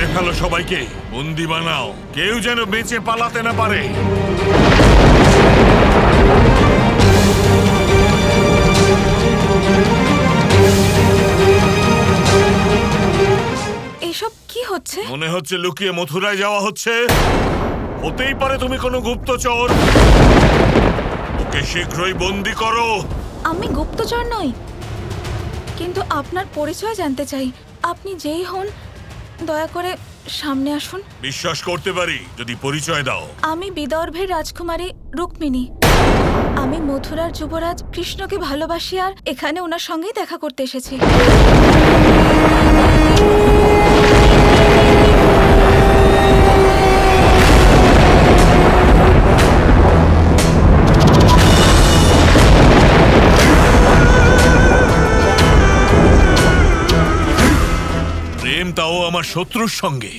মেরে ফেলো সবাইকে, বন্দি বানাও, কেউ যেন বেঁচে পালাতে না পারে। এসব কি হচ্ছে? মনে হচ্ছে লুকিয়ে মথুরায় যাওয়া হচ্ছে। হতেই পারে তুমি কোনো গুপ্তচর। ওকে শীঘ্রই বন্দি করো। আমি গুপ্তচর নই, কিন্তু আপনার পরিচয় জানতে চাই। আপনি যেই হন, দয়া করে সামনে আসুন। বিশ্বাস করতে পারি যদি পরিচয় দাও। আমি বিদর্ভের রাজকুমারী রুক্মিণী। আমি মথুরার যুবরাজ কৃষ্ণকে ভালোবাসি আর এখানে ওনার সঙ্গেই দেখা করতে এসেছি। প্রেম তাও আমার শত্রুর সঙ্গে,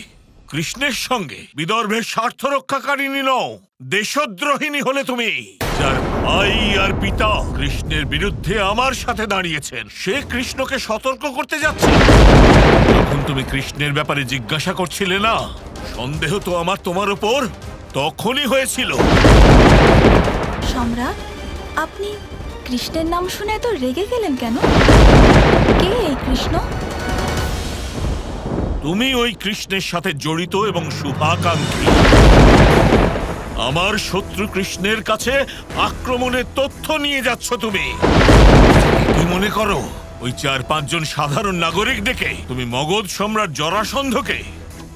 কৃষ্ণের সঙ্গে। বিদর্ভের স্বার্থ রক্ষাকারিণী নও, দেশদ্রোহিণী হলে তুমি। যার ভাই আর পিতা কৃষ্ণের বিরুদ্ধে আমার সাথে দাঁড়িয়েছেন, সে কৃষ্ণকে সতর্ক করতে যাচ্ছে। যখন তুমি কৃষ্ণের ব্যাপারে জিজ্ঞাসা করছিলে না, সন্দেহ তো আমার তোমার উপর তখনই হয়েছিল। সম্রাট, আপনি কৃষ্ণের নাম শুনে এত রেগে গেলেন কেন? কে এই কৃষ্ণ? তুমি ওই কৃষ্ণের সাথে জড়িত এবং শুভাকাঙ্ক্ষী। আমার শত্রু কৃষ্ণের কাছে আক্রমণের তথ্য নিয়ে যাচ্ছ তুমি। কি মনে করো ওই 4-5 জন সাধারণ নাগরিক ডেকে তুমি মগধ সম্রাট জরাসন্ধকে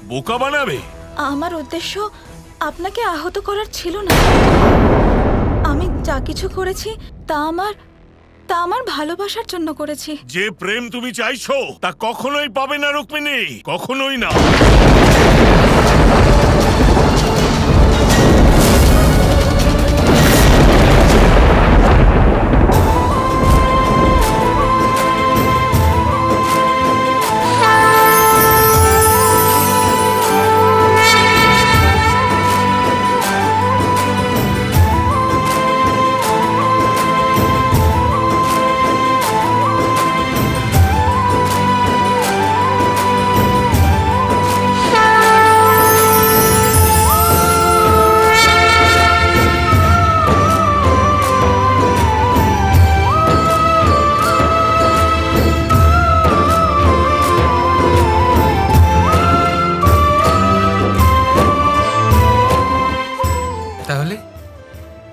বোকা বানাবে? আমার উদ্দেশ্য আপনাকে আহত করার ছিল না। আমি যা কিছু করেছি তা আমার ভালোবাসার জন্য করেছি। যে প্রেম তুমি চাইছো তা কখনোই পাবে না রুক্মিণী, কখনোই না।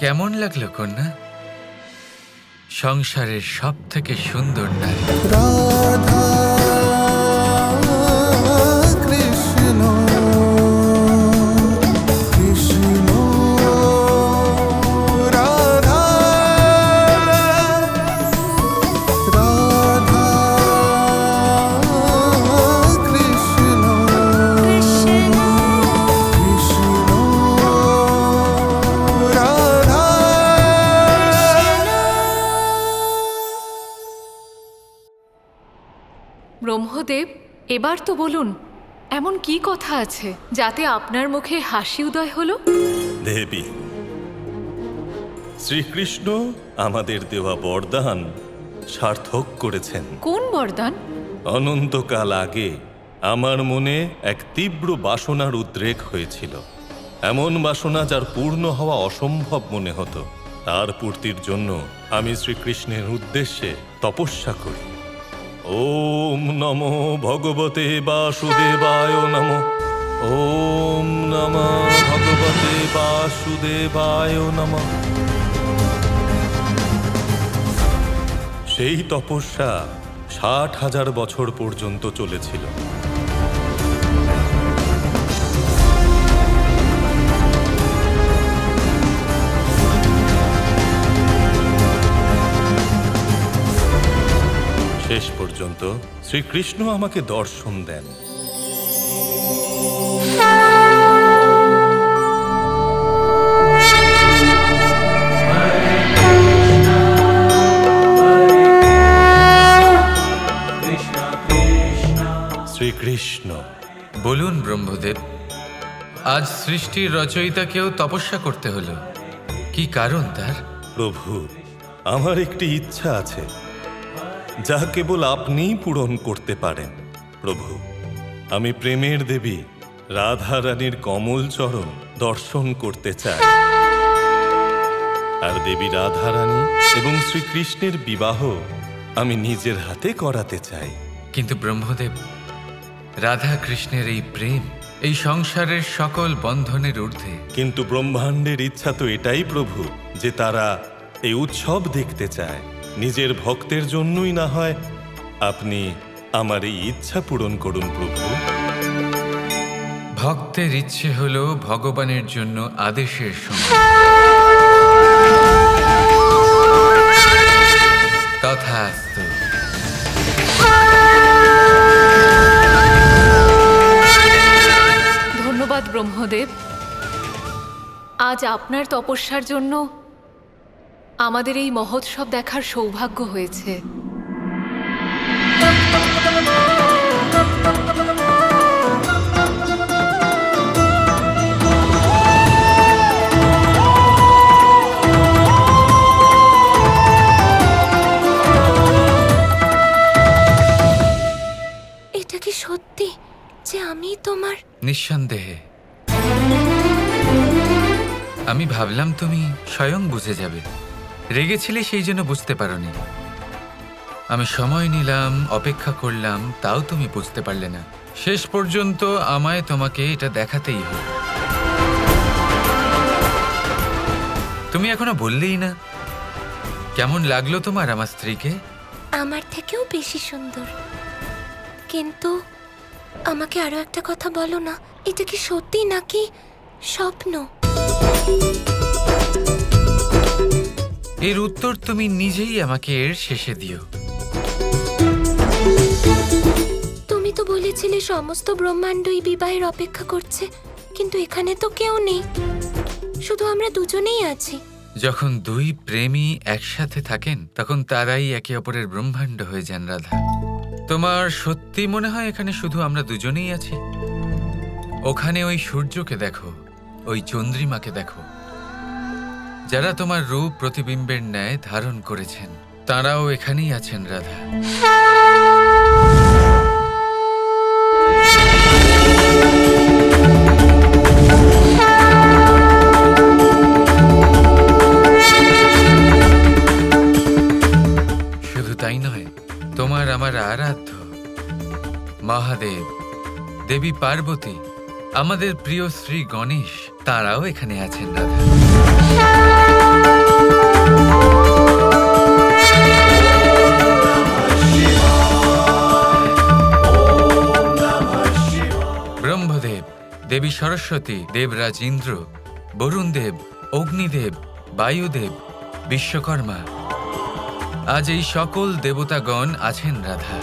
কেমন লাগলো কন্যা? সংসারের সব থেকে সুন্দর নারী। রাধা কৃষ্ণ কৃষ্ণ রাধা রাধা কৃষ্ণ কৃষ্ণ কৃষ্ণ রাধা। ব্রহ্মদেব, এবার তো বলুন, এমন কি কথা আছে যাতে আপনার মুখে হাসি উদয় হলো? দেবী, শ্রীকৃষ্ণ আমাদের দেওয়া বরদান সার্থক করেছেন। কোন বরদান? অনন্তকাল আগে আমার মনে এক তীব্র বাসনার উদ্রেক হয়েছিল। এমন বাসনা যার পূর্ণ হওয়া অসম্ভব মনে হতো। তার পূর্তির জন্য আমি শ্রীকৃষ্ণের উদ্দেশ্যে তপস্যা করি। ওম নমো ভগবতে বাসুদেবায় নমঃ। ওম নমো ভগবতে বাসুদেবায় নমঃ। সেই তপস্যা 60,000 বছর পর্যন্ত চলেছিল। শেষ পর্যন্ত শ্রীকৃষ্ণ আমাকে দর্শন দেন। শ্রীকৃষ্ণ। বলুন ব্রহ্মদেব, আজ সৃষ্টির রচয়িতাকেও তপস্যা করতে হলো, কি কারণ তার? প্রভু, আমার একটি ইচ্ছা আছে যা কেবল আপনিই পূরণ করতে পারেন। প্রভু, আমি প্রেমের দেবী রাধা রানীর কমল চরণ দর্শন করতে চাই, আর দেবী রাধা রানী এবং শ্রীকৃষ্ণের বিবাহ আমি নিজের হাতে করাতে চাই। কিন্তু ব্রহ্মদেব, রাধা কৃষ্ণের এই প্রেম এই সংসারের সকল বন্ধনের ঊর্ধ্বে। কিন্তু ব্রহ্মাণ্ডের ইচ্ছা তো এটাই প্রভু, যে তারা এই উৎসব দেখতে চায়। নিজের ভক্তের জন্যই না হয় আপনি আমার এই ইচ্ছা পূরণ করুন প্রভু। ভক্তের ইচ্ছে হলো ভগবানের জন্য আদেশের সঙ্গে। তথাস্তু। ধন্যবাদ ব্রহ্মদেব। আজ আপনার তপস্যার জন্য আমাদের এই মহোৎসব দেখার সৌভাগ্য হয়েছে। এটা কি সত্যি যে আমি তোমার? নিঃসন্দেহে। আমি ভাবলাম তুমি স্বয়ং বুঝে যাবে। রেগেছিলে সেই জন্য বুঝতে পারোনি। আমি সময় নিলাম, অপেক্ষা করলাম, তাও তুমি বুঝতে পারলে না। শেষ পর্যন্ত আমায় তোমাকে এটা দেখাতেই হলো। তুমি এখনো বললেই না কেমন লাগলো তোমার আমার স্ত্রীকে? আমার থেকেও বেশি সুন্দর। কিন্তু আমাকে আরো একটা কথা বলো না, এটা কি সত্যি নাকি স্বপ্ন? এর উত্তর তুমি নিজেই আমাকে এর শেষে দিও। তুমি তো বলেছিলে সমস্ত ব্রহ্মাণ্ড এই বিবাহের অপেক্ষা করছে, কিন্তু এখানে তো কেউ নেই, শুধু আমরা দুজনেই আছি। যখন দুই প্রেমী একসাথে থাকেন তখন তারাই একে অপরের ব্রহ্মাণ্ড হয়ে যান রাধা। তোমার সত্যি মনে হয় এখানে শুধু আমরা দুজনেই আছি? ওখানে ওই সূর্যকে দেখো, ওই চন্দ্রিমাকে দেখো, যারা তোমার রূপ প্রতিবিম্বের ন্যায় ধারণ করেছেন, তারাও এখানেই আছেন রাধা। শুধু তাই নয়, তোমার আমার আরাধ্য মহাদেব, দেবী পার্বতী, আমাদের প্রিয় শ্রী গণেশ, তারাও এখানে আছেন রাধা। ব্রহ্মদেব, দেবী সরস্বতী, দেবরাজ ইন্দ্র, বরুণ দেব, অগ্নিদেব, বায়ুদেব, বিশ্বকর্মা, আজ এই সকল দেবতাগণ আছেন রাধা।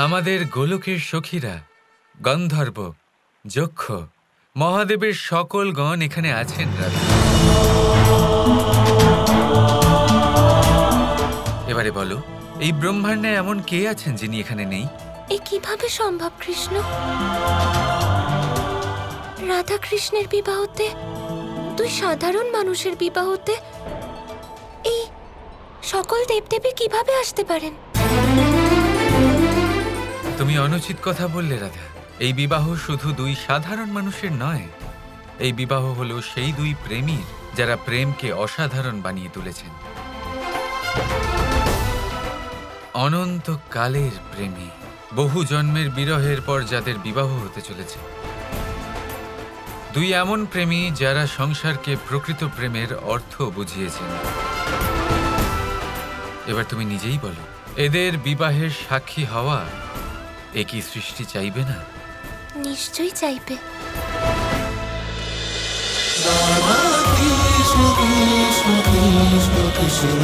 আমাদের গোলকের সখীরা, গন্ধর্ব, যক্ষ, মহাদেবের সকল গণ এখানে আছেন রাধা। এবারে বলো, এই ব্রহ্মাণ্ডে এমন কে আছেন যিনি এখানে নেই? এ কিভাবে সম্ভব কৃষ্ণ? রাধা কৃষ্ণের বিবাহতে, দুই সাধারণ মানুষের বিবাহতে এই সকল দেবদেবী কিভাবে আসতে পারেন? তুমি অনুচিত কথা বললে রাধা। এই বিবাহ শুধু দুই সাধারণ মানুষের নয়, এই বিবাহ হলো সেই দুই প্রেমীর যারা প্রেমকে অসাধারণ বানিয়ে তুলেছেন। অনন্ত কালের প্রেমী, বহু জন্মের বিরহের পর যাদের বিবাহ হতে চলেছে। দুই এমন প্রেমী যারা সংসারকে প্রকৃত প্রেমের অর্থ বুঝিয়েছেন। এবার তুমি নিজেই বলো, এদের বিবাহের সাক্ষী হওয়া এ কি সৃষ্টি চাইবে না? নিশ্চয়ই চাইবে। কৃষ্ণ কৃষ্ণ কৃষ্ণ কৃষ্ণ কৃষ্ণ